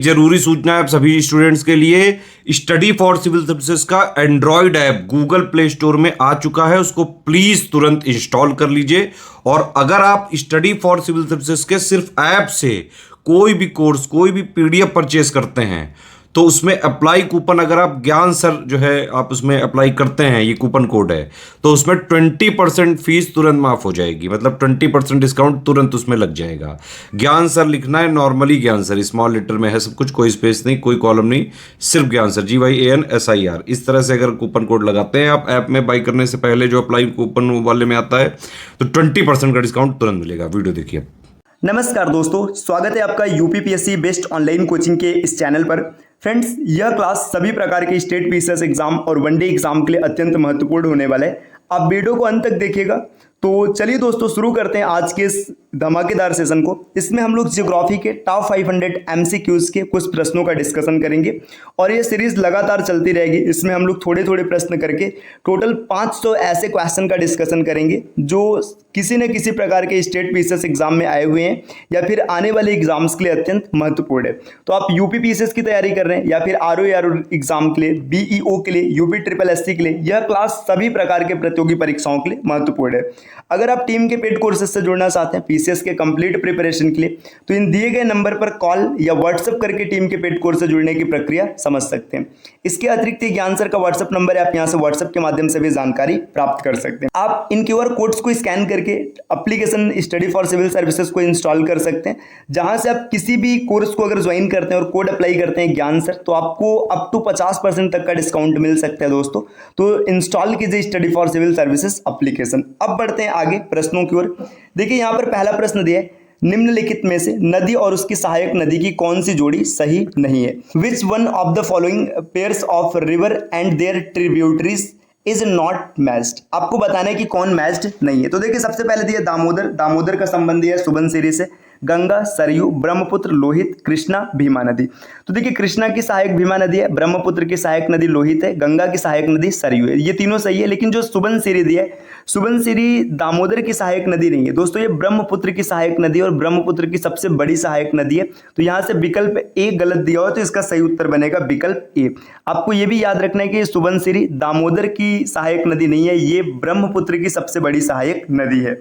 जरूरी सूचना है आप सभी स्टूडेंट्स के लिए। स्टडी फॉर सिविल सर्विसेज का Android app Google play store में आ चुका है, उसको प्लीज तुरंत इंस्टॉल कर लीजिए। और अगर आप स्टडी फॉर सिविल सर्विसेज के सिर्फ ऐप से कोई भी कोर्स, कोई भी पीडीएफ परचेस करते हैं तो उसमें अप्लाई कूपन, अगर आप ज्ञान सर जो है आप उसमें अप्लाई करते हैं, ये कूपन कोड है, तो उसमें 20% फीस तुरंत माफ हो जाएगी। मतलब 20% डिस्काउंट तुरंत उसमें लग जाएगा। ज्ञान सर लिखना है, नॉर्मली ज्ञान सर, स्मॉल लेटर में है सब कुछ, कोई स्पेस नहीं, कोई कॉलम नहीं, सिर्फ ज्ञान सर, GYANSIR। इस तरह से अगर कूपन कोड लगाते हैं आप ऐप में बाई करने से पहले, जो अप्लाई कूपन वाले में आता है, तो 20% का डिस्काउंट तुरंत मिलेगा। वीडियो देखिए। नमस्कार दोस्तों, स्वागत है आपका यूपीपीएससी बेस्ट ऑनलाइन कोचिंग के इस चैनल पर। फ्रेंड्स, यह क्लास सभी प्रकार के स्टेट पीसीएस एग्जाम और वनडे एग्जाम के लिए अत्यंत महत्वपूर्ण होने वाला है। आप वीडियो को अंत तक देखिएगा। तो चलिए दोस्तों, शुरू करते हैं आज के इस धमाकेदार सेशन को। इसमें हम लोग ज्योग्राफी के टॉप 500 एमसीक्यूज के कुछ प्रश्नों का डिस्कशन करेंगे और ये सीरीज लगातार चलती रहेगी। इसमें हम लोग थोड़े थोड़े प्रश्न करके टोटल 500 ऐसे क्वेश्चन का डिस्कशन करेंगे जो किसी न किसी प्रकार के स्टेट पीसीएस एग्जाम में आए हुए हैं या फिर आने वाले एग्जाम्स के लिए अत्यंत महत्वपूर्ण है। तो आप यूपी पीसीएस की तैयारी कर रहे हैं या फिर आरओ एग्जाम के लिए, बीईओ के लिए, यूपी ट्रिपल एससी के लिए, यह क्लास सभी प्रकार के प्रतियोगी परीक्षाओं के लिए महत्वपूर्ण है। अगर आप टीम के पेड कोर्सेज से जुड़ना चाहते हैं पीसीएस के कंप्लीट प्रिपरेशन के लिए, तो इन दिए गए नंबर पर कॉल या व्हाट्सएप करके टीम के पेड कोर्स से जुड़ने की प्रक्रिया समझ सकते हैं। इसके अतिरिक्त ज्ञान सर का व्हाट्सएप नंबर है, आप यहां से व्हाट्सएप के माध्यम से भी जानकारी प्राप्त कर सकते हैं। आप इन क्यूआर कोड्स को स्कैन करके application study for civil services को इंस्टॉल कर सकते हैं, जहां से आप किसी भी कोर्स को अगर ज्वाइन करते हैं और कोड अप्लाई करते हैं ज्ञान सर, तो आपको अप टू 50% तक का डिस्काउंट मिल सकता है दोस्तों। तो इंस्टॉल कीजिए study for civil services application. अब बढ़ते हैं आगे प्रश्नों की ओर। देखिए यहाँ पर पहला प्रश्न दिया है, निम्नलिखित में से नदी और उसकी सहायक नदी की कौन सी जोड़ी सही नहीं है? Which one of the following pairs of river and their tributaries is not matched? आपको बताना है कि कौन मैच्ड नहीं है। तो देखिए सबसे पहले दिया दामोदर, दामोदर का संबंध है सुबनसिरी से, गंगा, सरयू, ब्रह्मपुत्र, लोहित, कृष्णा, भीमा नदी। तो देखिए कृष्णा की सहायक भीमा नदी है, ब्रह्मपुत्र की सहायक नदी लोहित है, गंगा की सहायक नदी सरयू है। ये तीनों सही है, लेकिन जो सुबनसिरी दी है, सुबनसिरी दामोदर की सहायक नदी नहीं है दोस्तों, ये ब्रह्मपुत्र की सहायक नदी और ब्रह्मपुत्र की सबसे बड़ी सहायक नदी है। तो यहाँ से विकल्प ए गलत दिया हो, तो इसका सही उत्तर बनेगा विकल्प ए। आपको ये भी याद रखना है कि सुबनसिरी दामोदर की सहायक नदी नहीं है, ये ब्रह्मपुत्र की सबसे बड़ी सहायक नदी है।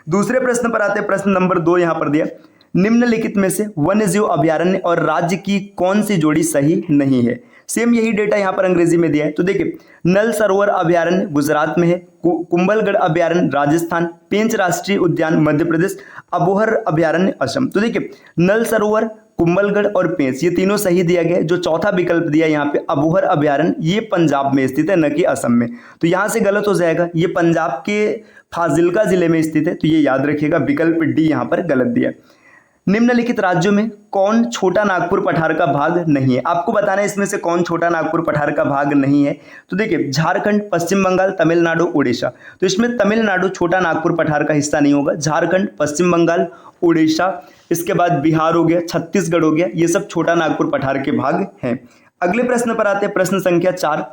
दूसरे प्रश्न पर आते हैं, प्रश्न नंबर 2 यहां पर दिया, निम्नलिखित में से वन्य जीव अभयारण्य और राज्य की कौन सी जोड़ी सही नहीं है? सेम यही डेटा यहां पर अंग्रेजी में दिया है। तो देखिए नल सरोवर अभयारण्य गुजरात में है, कुंभलगढ़ अभयारण्य राजस्थान, पेंच राष्ट्रीय उद्यान मध्य प्रदेश, अबोहर अभयारण्य असम। तो देखिए नल सरोवर, कुंभलगढ़ और पेंच ये तीनों सही दिया गया है। जो चौथा विकल्प दिया यहाँ पे अबोहर अभयारण्य, ये पंजाब में स्थित है, न कि असम में। तो यहाँ से गलत हो जाएगा, ये पंजाब के फाजिल्का जिले में स्थित है, तो ये याद रखिएगा विकल्प डी यहाँ पर गलत दिया। निम्नलिखित राज्यों में कौन छोटा नागपुर पठार का भाग नहीं है? आपको बताना है इसमें से कौन छोटा नागपुर पठार का भाग नहीं है। तो देखिए झारखंड, पश्चिम बंगाल, तमिलनाडु, उड़ीसा। तो इसमें तमिलनाडु छोटा नागपुर पठार का हिस्सा नहीं होगा। झारखंड, पश्चिम बंगाल, उड़ीसा, इसके बाद बिहार हो गया, छत्तीसगढ़ हो गया, ये सब छोटा नागपुर पठार के भाग हैं। अगले प्रश्न पर आते हैं, प्रश्न संख्या 4,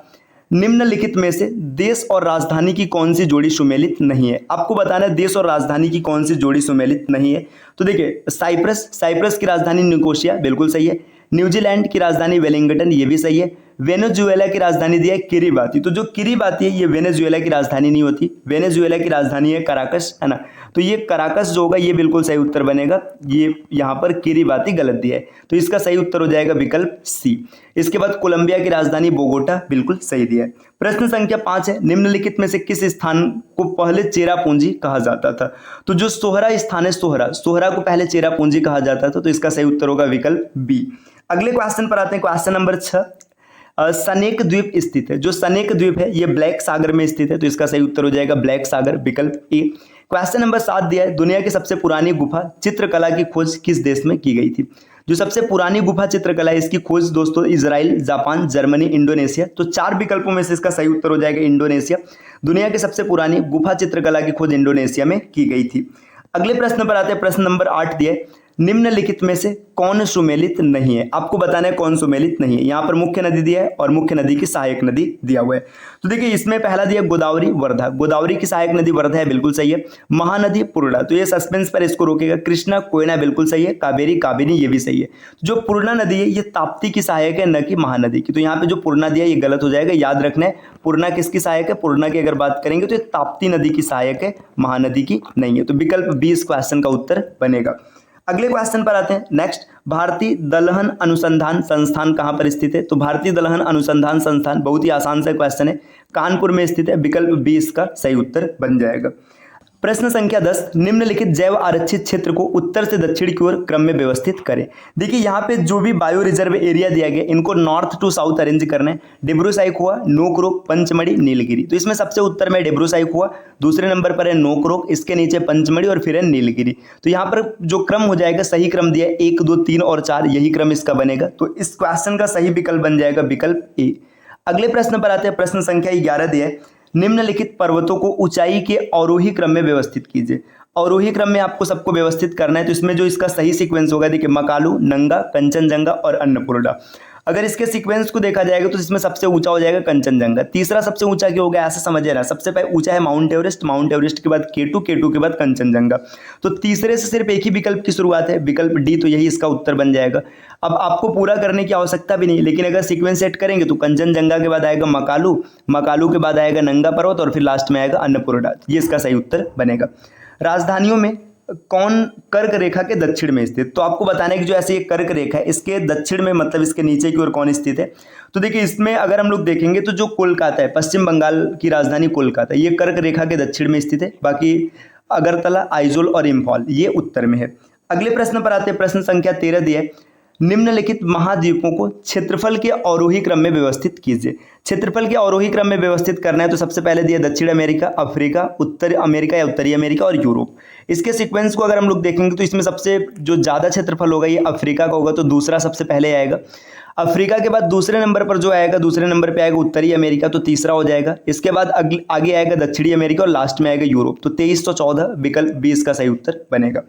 निम्नलिखित में से देश और राजधानी की कौन सी जोड़ी सुमेलित नहीं है? आपको बताना है देश और राजधानी की कौन सी जोड़ी सुमेलित नहीं है। तो देखिए साइप्रस, साइप्रस की राजधानी निकोशिया, बिल्कुल सही है। न्यूजीलैंड की राजधानी वेलिंगटन, ये भी सही है। वेनेजुएला की राजधानी दिया है किरिबाती। तो जो किरिबाती है ये वेनेजुएला की राजधानी नहीं होती, वेनेजुएला की राजधानी है कराकस, है ना। तो ये कराकस जो होगा ये बिल्कुल सही उत्तर बनेगा। ये यहाँ पर किरिबाती गलत दिया है, तो इसका सही उत्तर हो जाएगा विकल्प सी। इसके बाद कोलंबिया की राजधानी बोगोटा, बिल्कुल सही दिया है। प्रश्न संख्या 5 है, निम्नलिखित में से किस स्थान को पहले चेरापूंजी कहा जाता था? तो जो सोहरा स्थान है, सोहरा, सोहरा को पहले चेरापूंजी कहा जाता था, तो इसका सही उत्तर होगा विकल्प बी। अगले क्वेश्चन पर आते हैं, क्वेश्चन नंबर 6, सनेक द्वीप स्थित है। जो सनेक द्वीप है ये ब्लैक सागर में स्थित है, तो इसका सही उत्तर हो जाएगा ब्लैक सागर, विकल्प ए। क्वेश्चन नंबर 7 दिया है, दुनिया की सबसे पुरानी गुफा चित्रकला की खोज किस देश में की गई थी? जो सबसे पुरानी गुफा चित्रकला है इसकी खोज दोस्तों इजराइल, जापान, जर्मनी, इंडोनेशिया। तो 4 विकल्पों में से इसका सही उत्तर हो जाएगा इंडोनेशिया। दुनिया की सबसे पुरानी गुफा चित्रकला की खोज इंडोनेशिया में की गई थी। अगले प्रश्न पर आते हैं, प्रश्न नंबर 8 दिया है, निम्नलिखित में से कौन सुमेलित नहीं है? आपको बताना है कौन सुमेलित नहीं है। यहाँ पर मुख्य नदी दिया है और मुख्य नदी की सहायक नदी दिया हुआ है। तो देखिए इसमें पहला दिया गोदावरी वर्धा, गोदावरी की सहायक नदी वर्धा है, बिल्कुल सही है। महानदी पूर्णा, तो ये सस्पेंस पर इसको रोकेगा। कृष्णा कोयना, बिल्कुल सही है। कावेरी काबिनी, ये भी सही है। जो पूर्णा नदी है ये ताप्ती की सहायक है, न कि महानदी की। तो यहाँ पे जो पूर्णा दिया ये गलत हो जाएगा, याद रखना है। पूर्णा किसकी सहायक है? पूर्णा की अगर बात करेंगे तो ये ताप्ती नदी की सहायक है, महानदी की नहीं है। तो विकल्प बी इस क्वेश्चन का उत्तर बनेगा। अगले क्वेश्चन पर आते हैं। नेक्स्ट, भारतीय दलहन अनुसंधान संस्थान कहाँ पर स्थित है? तो भारतीय दलहन अनुसंधान संस्थान बहुत ही आसान सा क्वेश्चन है, कानपुर में स्थित है। विकल्प बी इसका सही उत्तर बन जाएगा। प्रश्न संख्या 10, निम्नलिखित जैव आरक्षित क्षेत्र को उत्तर से दक्षिण की ओर क्रम में व्यवस्थित करें। देखिए यहाँ पे जो भी बायो रिजर्व एरिया दिया गया इनको नॉर्थ टू साउथ अरेंज करना है। डिब्रू साइखोवा, नोकरोक, पंचमढ़ी, नीलगिरी। तो इसमें सबसे उत्तर में डिब्रू साइखोवा, दूसरे नंबर पर है नोकरोक, इसके नीचे पंचमढ़ी और फिर है नीलगिरी। तो यहाँ पर जो क्रम हो जाएगा, सही क्रम दिया है 1, 2, 3 और 4, यही क्रम इसका बनेगा। तो इस क्वेश्चन का सही विकल्प बन जाएगा विकल्प ए। अगले प्रश्न पर आते हैं। प्रश्न संख्या 11 दिया है, निम्नलिखित पर्वतों को ऊंचाई के अवरोही क्रम में व्यवस्थित कीजिए। अवरोही क्रम में आपको सबको व्यवस्थित करना है। तो इसमें जो इसका सही सीक्वेंस होगा, देखिए मकालू, नंगा, कंचनजंगा और अन्नपूर्णा। अगर इसके सीक्वेंस को देखा जाएगा तो इसमें सबसे ऊंचा हो जाएगा कंचनजंगा। तीसरा सबसे ऊंचा क्यों हो गया ऐसा समझिए ना। सबसे पहले ऊंचा है माउंट एवरेस्ट, माउंट एवरेस्ट के बाद केटू, केटू के बाद कंचनजंगा। तो तीसरे से सिर्फ एक ही विकल्प की शुरुआत है, विकल्प डी। तो यही इसका उत्तर बन जाएगा। अब आपको पूरा करने की आवश्यकता भी नहीं, लेकिन अगर सीक्वेंस सेट करेंगे तो कंचनजंगा के बाद आएगा मकालू, मकालू के बाद आएगा नंगा पर्वत और फिर लास्ट में आएगा अन्नपूर्णा। ये इसका सही उत्तर बनेगा। राजधानियों में कौन कर्क रेखा के दक्षिण में स्थित? तो आपको बताना है कि जो ऐसी एक कर्क रेखा है इसके दक्षिण में, मतलब इसके नीचे की ओर कौन स्थित है? तो देखिए इसमें अगर हम लोग देखेंगे तो जो कोलकाता है, पश्चिम बंगाल की राजधानी कोलकाता, ये कर्क रेखा के दक्षिण में स्थित है। बाकी अगरतला, आइजोल और इम्फॉल ये उत्तर में है। अगले प्रश्न पर आते हैं। प्रश्न संख्या 13 दिया है, निम्नलिखित महाद्वीपों को क्षेत्रफल के अवरोही क्रम में व्यवस्थित कीजिए। क्षेत्रफल के अवरोही क्रम में व्यवस्थित करना है तो सबसे पहले दिया दक्षिण अमेरिका, अफ्रीका, उत्तरी अमेरिका या उत्तरी अमेरिका और यूरोप। इसके सीक्वेंस को अगर हम लोग देखेंगे तो इसमें सबसे जो ज़्यादा क्षेत्रफल होगा ये अफ्रीका का होगा, तो दूसरा सबसे पहले आएगा। अफ्रीका के बाद दूसरे नंबर पर जो आएगा, दूसरे नंबर पे आएगा उत्तरी अमेरिका, तो तीसरा हो जाएगा। इसके बाद आगे आएगा दक्षिणी अमेरिका और लास्ट में आएगा यूरोप। तो 2314 विकल्प बी इसका सही उत्तर बनेगा।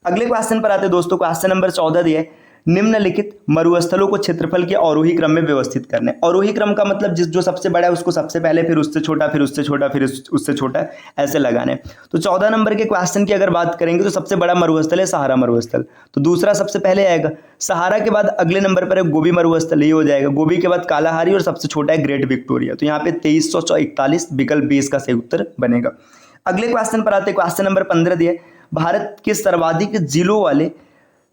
अगले क्वेश्चन पर आते हैं दोस्तों। क्वेश्चन नंबर 14 दिया है, निम्नलिखित मरुस्थलों को क्षेत्रफल के अवरोही क्रम में व्यवस्थित करना है। अवरोही क्रम का मतलब जो सबसे बड़ा है उसको सबसे पहले, फिर उससे छोटा, फिर उससे छोटा, फिर उससे छोटा, ऐसे लगाना है। तो 14 नंबर के क्वेश्चन की अगर बात करेंगे तो सबसे बड़ा मरुस्थल है सहारा मरुस्थल, तो दूसरा सबसे पहले आएगा। सहारा के बाद अगले नंबर पर है गोबी मरुस्थल, ये हो जाएगा। गोबी के बाद कालाहारी और सबसे छोटा है ग्रेट विक्टोरिया। तो यहाँ पे 2341 विकल्प बी इसका सही उत्तर बनेगा। अगले क्वेश्चन पर आते हैं। क्वेश्चन नंबर 15 दिया है, भारत के सर्वाधिक जिलों वाले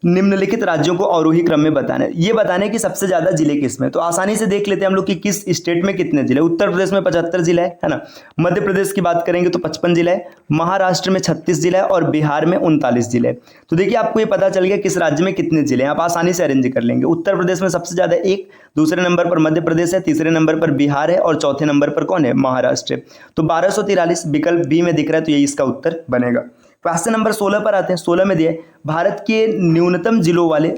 निम्नलिखित राज्यों को अवरोही क्रम में बताना है। ये बताना है कि सबसे ज्यादा जिले किसमें। तो आसानी से देख लेते हैं हम लोग कि किस स्टेट में कितने जिले। उत्तर प्रदेश में 75 जिला है ना। मध्य प्रदेश की बात करेंगे तो 55 जिला है। महाराष्ट्र में 36 जिला है और बिहार में 39 जिले हैं। तो देखिए आपको ये पता चल गया किस राज्य में कितने जिले हैं, आप आसानी से अरेंज कर लेंगे। उत्तर प्रदेश में सबसे ज्यादा 1, दूसरे नंबर पर मध्य प्रदेश है, तीसरे नंबर पर बिहार है और चौथे नंबर पर कौन है? महाराष्ट्र है। तो 1243 विकल्प बी में दिख रहा है, तो यही इसका उत्तर बनेगा। क्वेश्चन नंबर 16 पर आते हैं। 16 में दिया है, भारत के न्यूनतम जिलों वाले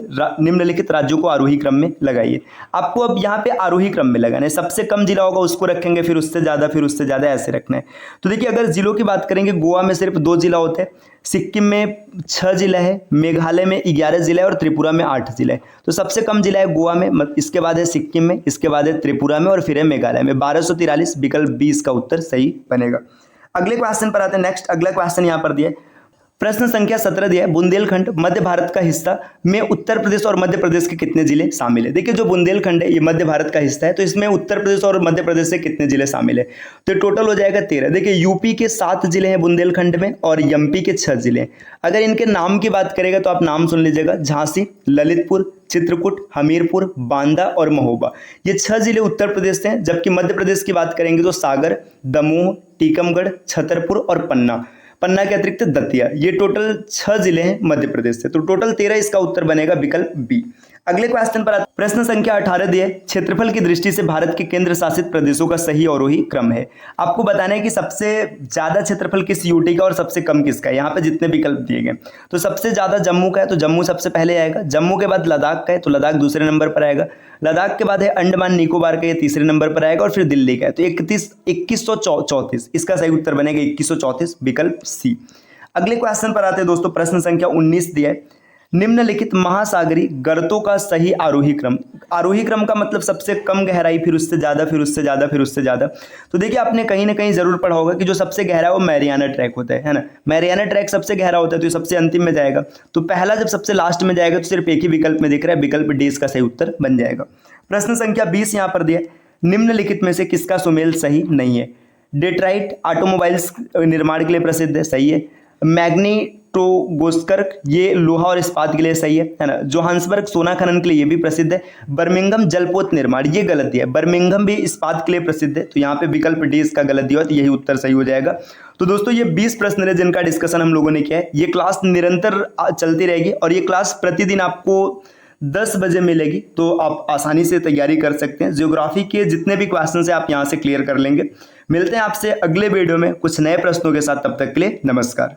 निम्नलिखित राज्यों को आरोही क्रम में लगाइए। आपको अब यहाँ पे आरोही क्रम में लगाना है। सबसे कम जिला होगा उसको रखेंगे, फिर उससे ज़्यादा, फिर उससे ज़्यादा, ऐसे रखना है। तो देखिए अगर जिलों की बात करेंगे, गोवा में सिर्फ 2 जिला होते हैं, सिक्किम में 6 जिला है, मेघालय में 11 जिला है और त्रिपुरा में 8 जिला है। तो सबसे कम जिला है गोवा में, इसके बाद है सिक्किम में, इसके बाद है त्रिपुरा में और फिर है मेघालय में। 1243 विकल्प बी इसका उत्तर सही बनेगा। अगले क्वेश्चन पर आते हैं। नेक्स्ट अगला क्वेश्चन यहाँ पर दिया है, प्रश्न संख्या 17 दिया है, बुंदेलखंड मध्य भारत का हिस्सा में उत्तर प्रदेश और मध्य प्रदेश के कितने जिले शामिल है। देखिए जो बुंदेलखंड है ये मध्य भारत का हिस्सा है, तो इसमें उत्तर प्रदेश और मध्य प्रदेश से कितने जिले शामिल है, तो टोटल हो जाएगा 13। देखिए यूपी के 7 जिले हैं बुंदेलखंड में और एमपी के 6 जिले हैं। अगर इनके नाम की बात करेगा तो आप नाम सुन लीजिएगा, झांसी, ललितपुर, चित्रकूट, हमीरपुर, बांदा और महोबा, ये 6 जिले उत्तर प्रदेश से हैं। जबकि मध्य प्रदेश की बात करेंगे तो सागर, दमोह, टीकमगढ़, छतरपुर और पन्ना के अतिरिक्त दतिया, ये टोटल 6 जिले हैं मध्य प्रदेश से। तो टोटल 13 इसका उत्तर बनेगा विकल्प बी। अगले क्वेश्चन पर प्रश्न संख्या 18 दिए, क्षेत्रफल की दृष्टि से भारत के केंद्र शासित प्रदेशों का सही अवरोही क्रम है। आपको बताना है कि सबसे ज्यादा क्षेत्रफल किस यूटी का और सबसे कम किसका है। यहाँ पे जितने विकल्प दिए गए तो सबसे ज्यादा जम्मू का है, तो जम्मू सबसे पहले आएगा। जम्मू के बाद लद्दाख का है, तो लद्दाख दूसरे नंबर पर आएगा। लद्दाख के बाद है अंडमान निकोबार का, ये तीसरे नंबर पर आएगा और फिर दिल्ली का है, तो 2134 इसका सही उत्तर बनेगा 2134 विकल्प सी। अगले क्वेश्चन पर आते हैं दोस्तों। प्रश्न संख्या 19 दिया है, निम्नलिखित महासागरीय गर्तों का सही आरोही क्रम का मतलब सबसे कम गहराई, फिर उससे ज़्यादा, फिर उससे ज़्यादा, फिर उससे ज़्यादा। तो देखिए आपने कहीं ना कहीं ज़रूर पढ़ा होगा कि जो सबसे गहरा है वो मैरियाना ट्रैक होता है ना। मैरियाना ट्रैक सबसे गहरा होता है, तो ये सबसे अंतिम में जाएगा। तो पहला जब सबसे लास्ट में जाएगा तो सिर्फ एक ही विकल्प में दिख रहा है, विकल्प डी इसका सही उत्तर बन जाएगा। प्रश्न संख्या 20 यहाँ पर दिया, निम्नलिखित में से किसका सुमेल सही नहीं है। डेट्राइट ऑटोमोबाइल्स निर्माण के लिए प्रसिद्ध है, सही है। मैग्नीटोगोस्कर्क ये लोहा और इस्पात के लिए, सही है ना। जोहान्सबर्ग सोना खनन के लिए ये भी प्रसिद्ध है। बर्मिंघम जलपोत निर्माण, ये गलत दिया है। बर्मिंघम भी इस्पात के लिए प्रसिद्ध है, तो यहाँ पे विकल्प डी इसका गलत दिया, तो यही उत्तर सही हो जाएगा। तो दोस्तों ये 20 प्रश्न है जिनका डिस्कशन हम लोगों ने किया है। ये क्लास निरंतर चलती रहेगी और ये क्लास प्रतिदिन आपको 10 बजे मिलेगी, तो आप आसानी से तैयारी कर सकते हैं। ज्योग्राफी के जितने भी क्वेश्चन है आप यहाँ से क्लियर कर लेंगे। मिलते हैं आपसे अगले वीडियो में कुछ नए प्रश्नों के साथ, तब तक के लिए नमस्कार।